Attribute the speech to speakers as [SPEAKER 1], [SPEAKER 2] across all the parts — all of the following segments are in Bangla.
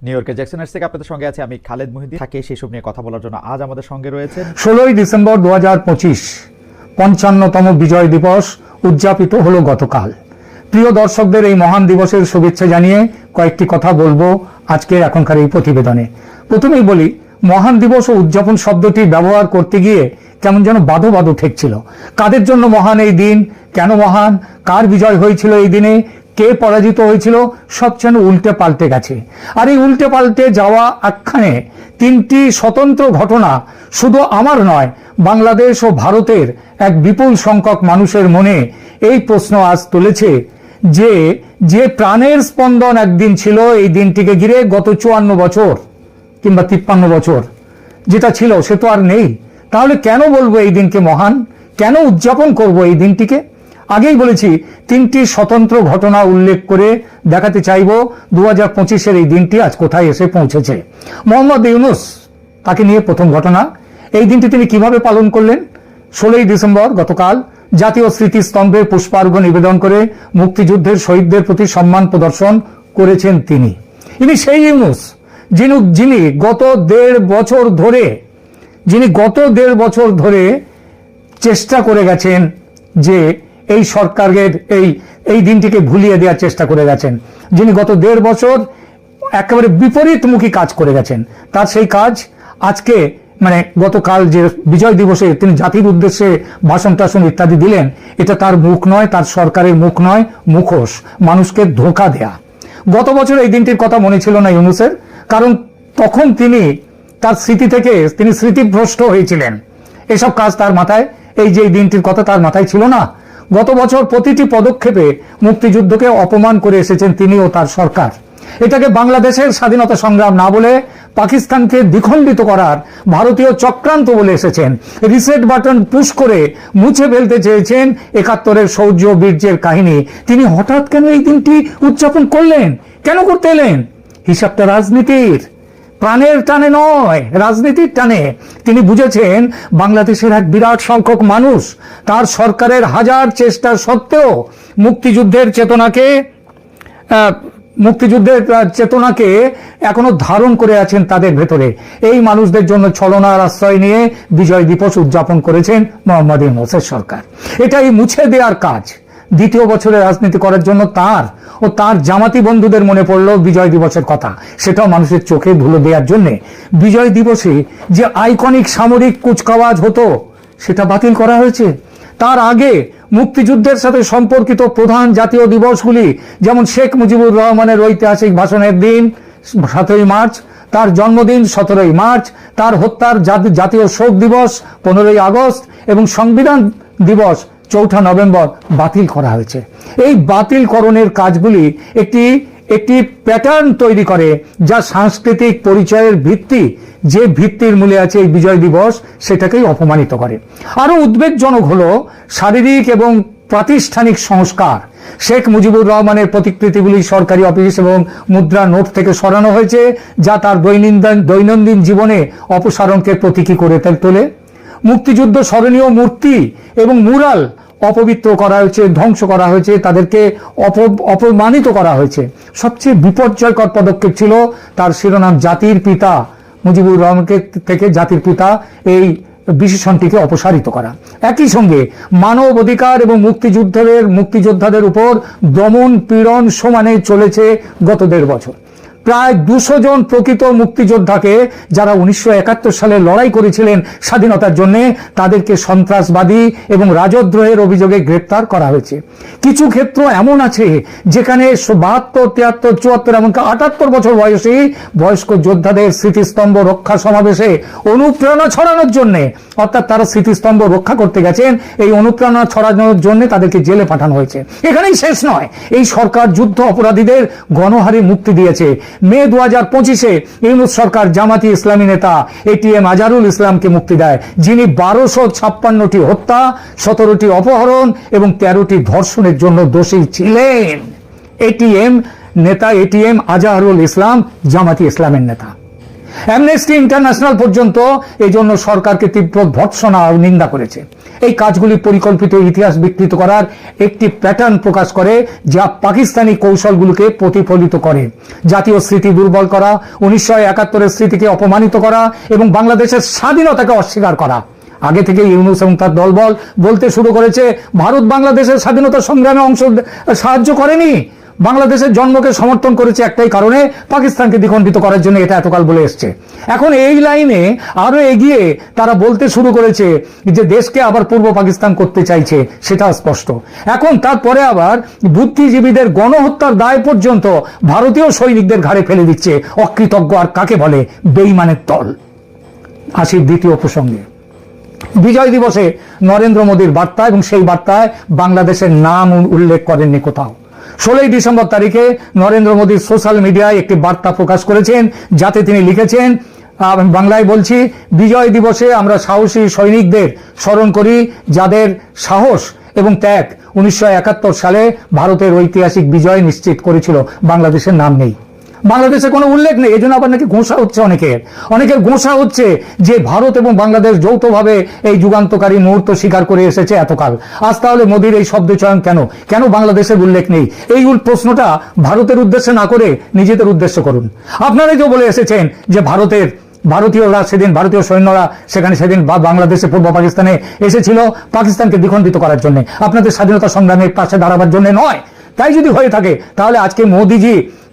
[SPEAKER 1] নিউ ইয়র্কের জ্যাকসনের থেকে আপনাদের সঙ্গে আছে আমি খালেদ মুহিদ্দিন। থাকে সেসব নিয়ে কথা বলার জন্য আজ আমাদের সঙ্গে রয়েছেন
[SPEAKER 2] 16ই ডিসেম্বর 2025 55তম বিজয় দিবস উদযাপিত হলো গতকাল। প্রিয় দর্শকদের এই মহান দিবসের শুভেচ্ছা জানিয়ে কয়েকটি কথা বলবো আজকের এখনকার এই প্রতিবেদনে। প্রথমেই বলি, মহান দিবস ও উদযাপন শব্দটি ব্যবহার করতে গিয়ে কেমন যেন বাধো বাধো ঠেকছিল। কাদের জন্য মহান এই দিন, কেন মহান, কার বিজয় হয়েছিল এই দিনে, কে পরাজিত হয়েছিল, সব যেন উল্টে পাল্টে গেছে। আর এই উল্টে পাল্টে যাওয়া আখ্যানে তিনটি স্বতন্ত্র ঘটনা শুধু আমার নয়, বাংলাদেশ ও ভারতের এক বিপুল সংখ্যক মানুষের মনে এই প্রশ্ন আজ তুলেছে যে যে প্রাণের স্পন্দন একদিন ছিল এই দিনটিকে ঘিরে গত 54 বছর কিংবা 53 বছর যেটা ছিল সে তো আর নেই। তাহলে কেন বলবো এই দিনকে মহান, কেন উদযাপন করব এই দিনটিকে? আগেই বলেছি, তিনটি স্বতন্ত্র ঘটনা উল্লেখ করে দেখাতে চাইব 2025-এর এই দিনটি আজ কোথায় এসে পৌঁছেছে। মোহাম্মদ ইউনূস, তাকে নিয়ে প্রথম ঘটনা। এই দিনটি তিনি কিভাবে পালন করলেন? 16ই ডিসেম্বর গতকাল জাতীয় স্মৃতিস্তম্ভে পুষ্পার্ঘ্য নিবেদন করে মুক্তিযুদ্ধের শহীদদের প্রতি সম্মান প্রদর্শন করেছেন তিনি। ইনি সেই ইউনূস যিনি গত দেড় বছর ধরে চেষ্টা করে গেছেন যে এই সরকারের এই দিনটিকে ভুলিয়ে দেওয়ার চেষ্টা করে গেছেন, যিনি গত দেড় বছর একেবারে বিপরীতমুখী কাজ করে গেছেন। তার সেই কাজ আজকে গতকাল যে বিজয় দিবসে তিনি জাতির উদ্দেশ্যে ভাষণ টাষণ ইত্যাদি দিলেন, এটা তার মুখ নয়, তার সরকারের মুখ নয়, মুখোশ, মানুষকে ধোঁকা দেয়া। গত বছর এই দিনটির কথা মনে ছিল না ইউনূসের, কারণ তখন তার স্মৃতি থেকে তিনি স্মৃতিভ্রষ্ট হয়েছিলেন। এসব কাজ তার মাথায়, এই যে দিনটির কথা তার মাথায় ছিল না। গত বছর প্রতিটি পদক্ষেপে মুক্তিযুদ্ধকে অপমান করে এসেছেন তিনি ও তার সরকার। এটাকে বাংলাদেশের স্বাধীনতা সংগ্রাম না বলে পাকিস্তানকে দ্বিখণ্ডিত করার ভারতীয় চক্রান্ত বলে এসেছেন। রিসেট বাটন পুশ করে মুছে ফেলতে চেয়েছেন 71-এর শৌর্য বীর্যের কাহিনী। তিনি হঠাৎ কেন এই দিনটি উদযাপন করলেন, কেন করতে এলেন? হিসাবটা রাজনীতির, প্রাণের টানে নয়, রাজনীতির টানে। তিনি বুঝেছেন বাংলাদেশের এক বিরাট সংখ্যক মানুষ তার সরকারের হাজার চেষ্টা সত্ত্বেও মুক্তিযুদ্ধের চেতনাকে এখনো ধারণ করে আছেন তাদের ভেতরে। এই মানুষদের জন্য ছলনার আশ্রয় নিয়ে বিজয় দিবস উদযাপন করেছেন মোহাম্মদ ইউনূসের সরকার। এটাই মুছে দেওয়ার কাজ। দ্বিতীয় বছরে রাজনীতি করার জন্য তার জামাতি বন্ধুদের মনে পড়ল বিজয় দিবসের কথা, সেটাও মানুষের চোখে ধুলো দেওয়ার জন্য। বিজয় দিবসে যে আইকনিক সামরিক কুচকাওয়াজ হতো সেটা বাতিল করা হয়েছে। তার আগে মুক্তিযুদ্ধের সাথে সম্পর্কিত প্রধান জাতীয় দিবসগুলি, যেমন শেখ মুজিবুর রহমানের ঐতিহাসিক ভাষণের দিন 7ই মার্চ, তার জন্মদিন 17ই মার্চ, তার হত্যার জাতীয় শোক দিবস 15ই আগস্ট এবং সংবিধান দিবস 4 নভেম্বর বাতিল করা হয়েছে। এই বাতিলকরণের কাজগুলি একটি প্যাটার্ন তৈরি করে যা সাংস্কৃতিক পরিচয়ের ভিত্তি, যে ভিত্তির মূলে আছে এই বিজয় দিবস, সেটাকেই অপমানিত করে। আরো উদ্বেগজনক হলো শারীরিক এবং প্রাতিষ্ঠানিক সংস্কার। শেখ মুজিবুর রহমানের প্রতিকৃতিগুলি সরকারি অফিস এবং মুদ্রা নোট থেকে সরানো হয়েছে, যা তার দৈনন্দিন জীবনে অপসারণকে প্রতীকী করে তোলে। মুক্তিযুদ্ধ স্মরণীয় মূর্তি এবং মুরাল অপবিত্র করা হয়েছে, ধ্বংস করা হয়েছে, তাদেরকে অপমানিত করা হয়েছে। সবচেয়ে বিপর্যয়কর পদক্ষেপ ছিল তার শিরোনাম জাতির পিতা মুজিবুর রহমানকে থেকে জাতির পিতা এই বিশেষণটিকে অপসারিত করা। একই সঙ্গে মানব অধিকার এবং মুক্তিযোদ্ধাদের উপর দমন পীড়ন সমানে চলেছে গত 1.5 বছর। প্রায় 200 জন প্রকৃত মুক্তিযোদ্ধাকে, যারা 1971 সালে লড়াই করেছিলেন স্বাধীনতার জন্য, তাদেরকে সন্ত্রাসবাদী এবং রাজদ্রোহের অভিযোগে গ্রেপ্তার করা হয়েছে। কিছু ক্ষেত্র এমন আছে যেখানে 72, 73, 74 এমনকি 78 বছর বয়সী বয়স্ক যোদ্ধাদের স্মৃতিস্তম্ভ রক্ষা সমাবেশে অনুপ্রেরণা ছড়ানোর জন্য, অর্থাৎ তারা স্মৃতিস্তম্ভ রক্ষা করতে গেছেন, এই অনুপ্রেরণা ছড়ানোর জন্য তাদেরকে জেলে পাঠানো হয়েছে। এখানেই শেষ নয়, এই সরকার যুদ্ধ অপরাধীদের গণহারে মুক্তি দিয়েছে। মে 2025-এ ইউনূস সরকার জামাতি ইসলামী নেতা এটিএম আজহারুল ইসলামকে মুক্তি দেয়, যিনি 1256টি হত্যা, 17টি অপহরণ এবং 13টি ধর্ষণের জন্য দোষী ছিলেন। এটিএম আজহারুল ইসলাম জামাতি ইসলামের নেতা। অ্যামনেস্টি ইন্টারন্যাশনাল পর্যন্ত এই জন্য সরকারকে তীব্র ভর্ৎসনা ও নিন্দা করেছে। এই কাজগুলি পরিকল্পিত ইতিহাস বিকৃত করার একটি প্যাটার্ন প্রকাশ করে, যা পাকিস্তানি কৌশলগুলোকে প্রতিফলিত করে। জাতীয় স্মৃতি দুর্বল করা, 1971-এর স্মৃতিকে অপমানিত করা এবং বাংলাদেশের স্বাধীনতাকে অস্বীকার করা। আগে থেকে ইউনূস এবং তার দলবল বলতে শুরু করেছে ভারত বাংলাদেশের স্বাধীনতা সংগ্রামে সাহায্য করেনি, বাংলাদেশের জন্মকে সমর্থন করেছে একটাই কারণে, পাকিস্তানকে দ্বিখণ্ডিত করার জন্য। এটা এতকাল বলে এসছে। এখন এই লাইনে আরো এগিয়ে তারা বলতে শুরু করেছে যে দেশকে আবার পূর্ব পাকিস্তান করতে চাইছে, সেটা স্পষ্ট। এখন তারপরে আবার বুদ্ধিজীবীদের গণহত্যার দায় পর্যন্ত ভারতীয় সৈনিকদের ঘাড়ে ফেলে দিচ্ছে। অকৃতজ্ঞ আর কাকে বলে? বেঈমানের দল। আসি দ্বিতীয় প্রসঙ্গে, বিজয় দিবসে নরেন্দ্র মোদীর বার্তা, এবং সেই বার্তায় বাংলাদেশের নাম উল্লেখ করেননি কোথাও। 16 ডিসেম্বর তারিখে নরেন্দ্র মোদী সোশ্যাল মিডিয়ায় একটি বার্তা প্রকাশ করেছেন, যাতে তিনি লিখেছেন, আমি বাংলায় বলছি, বিজয় দিবসে আমরা সাহসী সৈনিকদের স্মরণ করি, যাদের সাহস এবং ত্যাগ 1971 সালে ভারতের ঐতিহাসিক বিজয় নিশ্চিত করেছিল। বাংলাদেশের নাম নেই, বাংলাদেশে কোনো উল্লেখ নেই। এই জন্য আবার নাকি ঘোষা হচ্ছে অনেকের ঘোষা হচ্ছে যে ভারত এবং বাংলাদেশ যৌথভাবে এই যুগান্তকারী মুহূর্ত স্বীকার করে এসেছে এতকাল। আজ তাহলে মোদীর এই শব্দ চয়ন কেন বাংলাদেশের উল্লেখ নেই? এই প্রশ্নটা ভারতের উদ্দেশ্যে না করে নিজেদের উদ্দেশ্য করুন। আপনারাই তো বলে এসেছেন যে ভারতীয়রা সেদিন, ভারতীয় সৈন্যরা সেদিন বাংলাদেশে পূর্ব পাকিস্তানে এসেছিল পাকিস্তানকে দ্বিখণ্ডিত করার জন্য, আপনাদের স্বাধীনতা সংগ্রামের পাশে দাঁড়াবার জন্য নয়। তাই যদি হয়ে থাকে তাহলে আজকে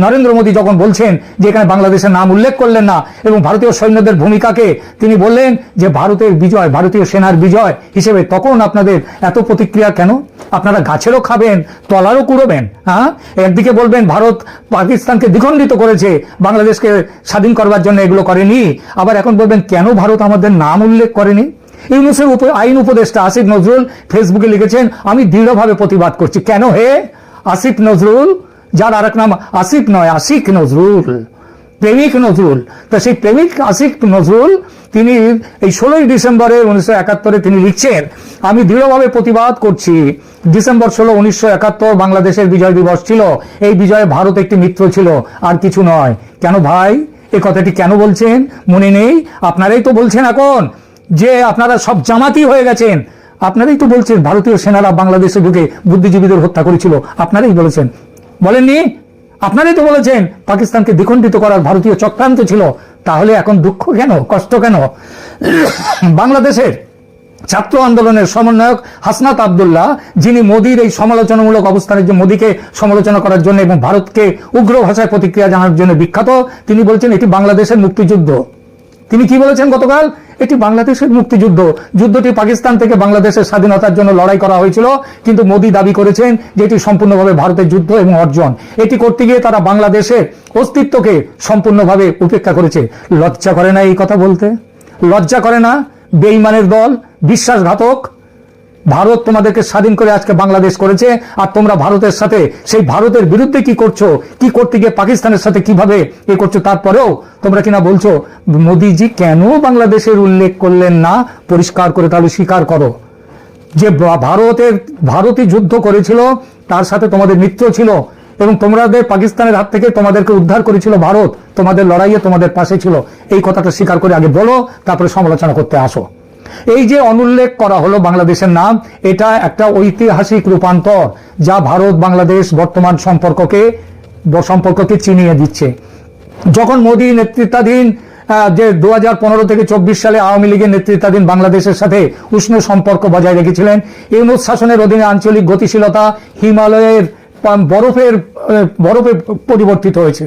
[SPEAKER 2] নরেন্দ্র মোদী যখন বলছেন যে এখানে বাংলাদেশের নাম উল্লেখ করলেন না এবং ভারতীয় সৈন্যদের ভূমিকাকে তিনি বললেন যে ভারতের বিজয়, ভারতীয় সেনার বিজয় হিসেবে, তখন আপনাদের এত প্রতিক্রিয়া কেন? আপনারা গাছেরও খাবেন, তলারও কুড়োবেন। হ্যাঁ, একদিকে বলবেন ভারত পাকিস্তানকে দ্বিখণ্ডিত করেছে, বাংলাদেশকে স্বাধীন করবার জন্য এগুলো করেনি, আবার এখন বলবেন কেন ভারত আমাদের নাম উল্লেখ করেনি? ইউনূসের আইন উপদেষ্টা আসিফ নজরুল ফেসবুকে লিখেছেন, আমি দৃঢ়ভাবে প্রতিবাদ করছি। কেন হে? আসিফ নজরুল, যার আরেক নাম আসিফ নয়, আশিক নজরুল, প্রেমিক নজরুল। তো সেই প্রেমিক আশিক নজরুল তিনি এই 16 ডিসেম্বরে 1971 তিনি লিখছেন, আমি দৃঢ়ভাবে প্রতিবাদ করছি। ডিসেম্বর 16, 1971 বাংলাদেশের বিজয় দিবস ছিল। এই বিজয়ে ভারত একটি মিত্র ছিল, আর কিছু নয়। কেন ভাই এই কথাটি কেন বলছেন? মনে নেই? আপনারাই তো বলছেন এখন যে আপনারা সব জামাতি হয়ে গেছেন। আপনারাই তো বলছেন ভারতীয় সেনারা বাংলাদেশে ঢুকে বুদ্ধিজীবীদের হত্যা করেছিল। আপনারাই বলেছেন, বলেননি? আপনারাই তো বলেছেন পাকিস্তানকে দ্বিখণ্ডিত করার ভারতীয় চক্রান্ত ছিল। তাহলে এখন দুঃখ কেন, কষ্ট কেন? বাংলাদেশের ছাত্র আন্দোলনের সমন্বয়ক হাসনাত আব্দুল্লাহ, যিনি মোদীর এই সমালোচনামূলক অবস্থানের জন্য, মোদীকে সমালোচনা করার জন্য এবং ভারতকে উগ্র ভাষায় প্রতিক্রিয়া জানার জন্য বিখ্যাত, তিনি বলছেন এটি বাংলাদেশের মুক্তিযুদ্ধ। তিনি কি বলেছেন গতকাল? এটি বাংলাদেশের মুক্তিযুদ্ধ। যুদ্ধটি পাকিস্তান থেকে বাংলাদেশের স্বাধীনতার জন্য লড়াই করা হয়েছিল, কিন্তু মোদী দাবি করেছেন যে এটি সম্পূর্ণভাবে ভারতের যুদ্ধ এবং অর্জন। এটি করতে গিয়ে তারা বাংলাদেশের অস্তিত্বকে সম্পূর্ণভাবে উপেক্ষা করেছে। লজ্জা করে না এই কথা বলতে? লজ্জা করে না? বেঈমানের দল, বিশ্বাসঘাতক। ভারত তোমাদেরকে স্বাধীন করে আজকে বাংলাদেশ করেছে, আর তোমরা ভারতের সাথে, সেই ভারতের বিরুদ্ধে কি করছো, কি করতে গিয়ে পাকিস্তানের সাথে কিভাবে এ করছো। তারপরেও তোমরা কিনা বলছো মোদীজি কেন বাংলাদেশের উল্লেখ করলেন না, পরিষ্কার করে তাহলে স্বীকার করো যে ভারতই যুদ্ধ করেছিল, তার সাথে তোমাদের মিত্র ছিল, এবং তোমাদের পাকিস্তানের হাত থেকে তোমাদেরকে উদ্ধার করেছিল ভারত, তোমাদের লড়াইয়ে তোমাদের পাশে ছিল। এই কথাটা স্বীকার করে আগে বলো, তারপরে সমালোচনা করতে আসো। এই যে অনুল্লেখ করা হলো বাংলাদেশের নাম, এটা একটা ঐতিহাসিক রূপান্তর, যা ভারত বাংলাদেশ বর্তমান সম্পর্ককে চিনিয়ে দিচ্ছে। যখন মোদী নেতৃত্বাধীন যে 2015 থেকে 24 সালে আওয়ামী লীগের নেতৃত্বাধীন বাংলাদেশের সাথে উষ্ণ সম্পর্ক বজায় রেখেছিলেন, ইউনূস শাসনের অধীনে আঞ্চলিক গতিশীলতা হিমালয়ের বরফে পরিবর্তিত হয়েছে।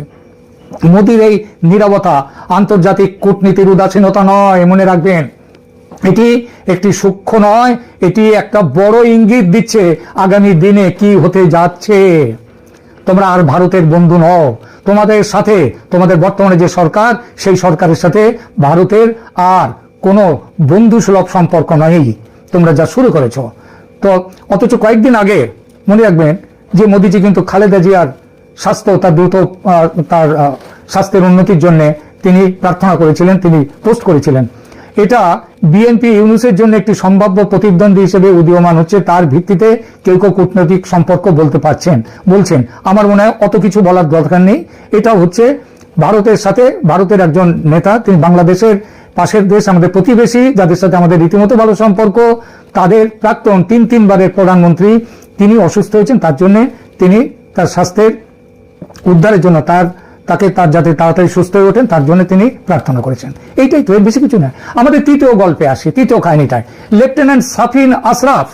[SPEAKER 2] মোদীর এই নীরবতা আন্তর্জাতিক কূটনীতির উদাসীনতা নয়, মনে রাখবেন। এটি একটি সূক্ষ্ম নয়, এটি একটা বড় ইঙ্গিত দিচ্ছে আগামী দিনে কি হতে যাচ্ছে। তোমরা আর ভারতের বন্ধু নও। তোমাদের সাথে, তোমাদের বর্তমানে যে সরকার, সেই সরকারের সাথে ভারতের আর কোনো বন্ধুসুলভ সম্পর্ক নেই। তোমরা যা শুরু করেছ। তো অথচ কয়েকদিন আগে মনে রাখবেন যে মোদীজি কিন্তু খালেদা জিয়ার স্বাস্থ্য, তার স্বাস্থ্যের উন্নতির জন্য তিনি প্রার্থনা করেছিলেন, তিনি পোস্ট করেছিলেন। এটা বিএনপি ইউনূসের জন্য একটি সম্ভাব্য প্রতিদ্বন্দ্বী হিসেবে উদীয়মান হচ্ছে। তার ভিত্তিতে কেউ কূটনৈতিক সম্পর্ক বলছেন। আমার মনে হয় অত কিছু বলার দরকার নেই। এটা হচ্ছে ভারতের সাথে, ভারতের একজন নেতা, তিনি বাংলাদেশের পাশের দেশ, আমাদের প্রতিবেশী, যাদের সাথে আমাদের রীতিমতো ভালো সম্পর্ক, তাদের প্রাক্তন তিনবারের প্রধানমন্ত্রী তিনি অসুস্থ হয়েছেন। তার জন্য তিনি তার স্বাস্থ্যের উদ্ধারের জন্য তাকে যাতে তাড়াতাড়ি সুস্থ হয়ে ওঠেন তার জন্য তিনি প্রার্থনা করেছেন। এইটাই তো, এর বেশি কিছু না। আমাদের তৃতীয় গল্পে আসি, তৃতীয় কাহিনীটায় লেফটেন্যান্ট সাফিন আশরাফ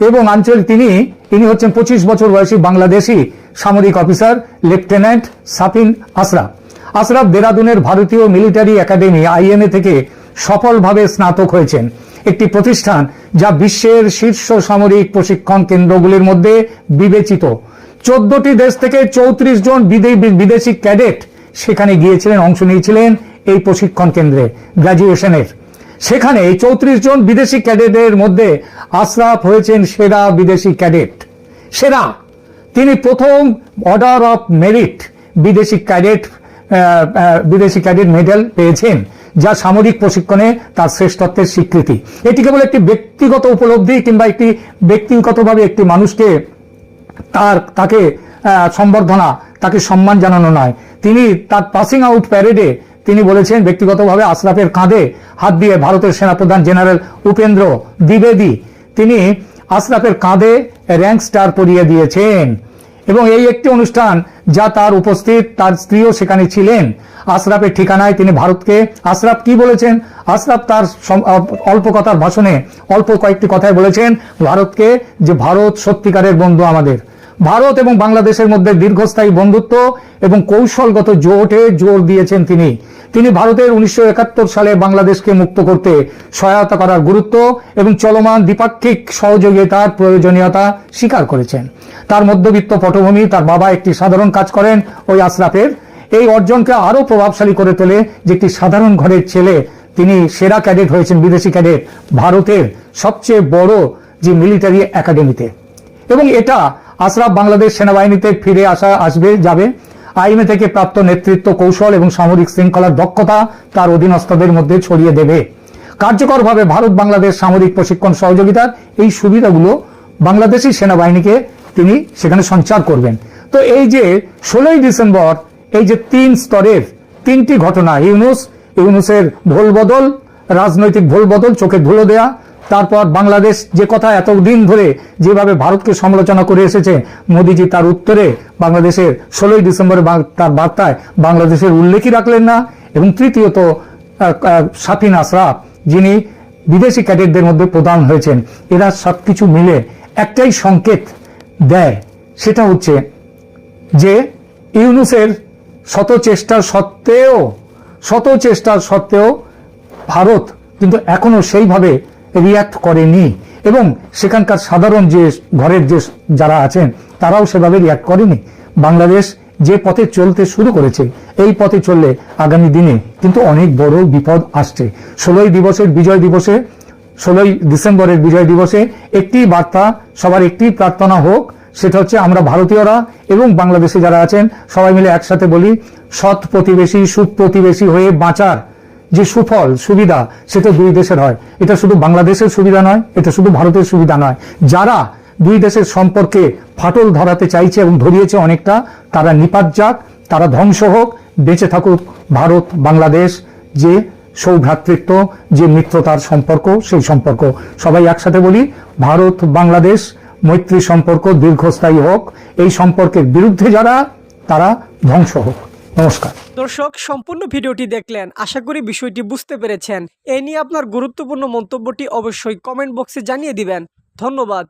[SPEAKER 2] এবং তিনি হচ্ছেন 25 বছর বয়সী বাংলাদেশি সামরিক অফিসার লেফটেন্যান্ট সাফিন আশরাফ। আশরাফ দেরাদুনের ভারতীয় মিলিটারি একাডেমি IMA থেকে সফলভাবে স্নাতক হয়েছেন, একটি প্রতিষ্ঠান যা বিশ্বের শীর্ষ সামরিক প্রশিক্ষণ কেন্দ্রগুলির মধ্যে বিবেচিত। 14টি দেশ থেকে 34 জন বিদেশি ক্যাডেট সেখানে গিয়েছিলেন, অংশ নিয়েছিলেন এই প্রশিক্ষণ কেন্দ্রে গ্র্যাজুয়েশনের। সেখানে এই 34 জন বিদেশি ক্যাডেটের মধ্যে আশরাফ হয়েছেন সেরা বিদেশি ক্যাডেট, সেরা। তিনি প্রথম অর্ডার অফ মেরিট বিদেশি ক্যাডেট মেডেল পেয়েছেন, যা সামরিক প্রশিক্ষণে তার শ্রেষ্ঠত্বের স্বীকৃতি। এটি কেবল একটি ব্যক্তিগত উপলব্ধি কিংবা একটি ব্যক্তিগতভাবে একটি মানুষকে তাকে সম্বর্ধনা, তাকে সম্মান জানানো নয়। তিনি তার পাসিং আউট প্যারেডে তিনি বলেছেন, ব্যক্তিগতভাবে আশরাফের কাঁধে হাত দিয়ে ভারতের সেনাপ্রধান জেনারেল উপেন্দ্র দ্বিবেদী তিনি আশরাফের কাঁধে র্যাঙ্ক স্টার পরিয়ে দিয়েছেন। এবং এই একটি অনুষ্ঠান যা তার উপস্থিত, তার স্ত্রীও সেখানে ছিলেন। আশরাফের ঠিকানায় তিনি ভারতকে, আশরাফ কি বলেছেন? আশরাফ তার অল্প কথার ভাষণে অল্প কয়েকটি কথায় বলেছেন ভারতকে, যে ভারত সত্যিকারের বন্ধু আমাদের। ভারত এবং বাংলাদেশের মধ্যে দীর্ঘস্থায়ী বন্ধুত্ব এবং কৌশলগত জোটে জোর দিয়েছেন তিনি ভারতের 1971 সালে বাংলাদেশকে মুক্ত করতে সহায়তা করার গুরুত্ব এবং চলমান দ্বিপাক্ষিক সহযোগিতার প্রয়োজনীয়তা স্বীকার করেছেন। তার মধ্যবিত্ত পটভূমি, তার বাবা একটি সাধারণ কাজ করেন, ওই আশরাফের এই অর্জনকে আরো প্রভাবশালী করে তোলে যে একটি সাধারণ ঘরের ছেলে তিনি সেরা ক্যাডেট হয়েছেন, বিদেশি ক্যাডেট, ভারতের সবচেয়ে বড় যে মিলিটারি একাডেমিতে। এবং এটা আশরাফ বাংলাদেশ সেনাবাহিনীতে ফিরে যাবে। IMA থেকে প্রাপ্ত নেতৃত্ব, কৌশল এবং সামরিক শৃঙ্খলার দক্ষতা তার অধীনস্থদের মধ্যে ছড়িয়ে দেবে। কার্যকরভাবে ভারত বাংলাদেশ সামরিক প্রশিক্ষণ সহযোগিতার এই সুবিধাগুলো বাংলাদেশি সেনাবাহিনীকে তিনি সেখানে সঞ্চার করবেন। তো এই যে 16ই ডিসেম্বর, এই যে 3 স্তরের 3টি ঘটনা, ইউনুসের ভোলবদল, রাজনৈতিক ভোলবদল, চোখে ধুলো দেয়া, তারপর বাংলাদেশ যে কথা এতদিন ধরে যেভাবে ভারতকে সমালোচনা করে এসেছে মোদিজি, তার উত্তরে বাংলাদেশের 16ই ডিসেম্বরে তার বার্তায় বাংলাদেশের উল্লেখই রাখলেন না। এবং তৃতীয়ত সাফিন আশরাফ, যিনি বিদেশি ক্যাডেটদের মধ্যে প্রধান হয়েছেন। এরা সবকিছু মিলে একটাই সংকেত দেয়, সেটা হচ্ছে যে ইউনুসের শত চেষ্টার সত্ত্বেও ভারত কিন্তু এখনো সেইভাবে রিয়াক্ট করেনি, এবং সেখানকার সাধারণ যে ঘরের যে যারা আছেন তারাও সেভাবে রিয়াক্ট করেনি। বাংলাদেশ যে পথে চলতে শুরু করেছে, এই পথে চললে আগামী দিনে কিন্তু অনেক বড় বিপদ আসছে। 16ই ডিসেম্বরের বিজয় দিবসে একটি বার্তা, সবার একটি প্রার্থনা হোক, সেটা হচ্ছে আমরা ভারতীয়রা এবং বাংলাদেশে যারা আছেন সবাই মিলে একসাথে বলি, সৎ প্রতিবেশী, সুপ্রতিবেশী হয়ে বাঁচার যে সুফল সুবিধা সেটা দুই দেশের হয়। এটা শুধু বাংলাদেশের সুবিধা নয়, এটা শুধু ভারতের সুবিধা নয়। যারা দুই দেশের সম্পর্কে ফাটল ধরাতে চাইছে এবং ধরিয়েছে অনেকটা, তারা নিপাত যাক, তারা ধ্বংস হোক, বেঁচে থাকুক ভারত বাংলাদেশ যে সৌভ্রাতৃত্ব, যে মিত্রতার সম্পর্ক, সেই সম্পর্ক। সবাই একসাথে বলি, ভারত বাংলাদেশ মৈত্রী সম্পর্ক দীর্ঘস্থায়ী হোক, এই সম্পর্কের বিরুদ্ধে যারা, তারা ধ্বংস হোক। নমস্কার
[SPEAKER 3] দর্শক, সম্পূর্ণ ভিডিওটি দেখলেন, আশা করি বিষয়টি বুঝতে পেরেছেন। এই নিয়ে আপনার গুরুত্বপূর্ণ মন্তব্যটি অবশ্যই কমেন্ট বক্সে জানিয়ে দিবেন। ধন্যবাদ।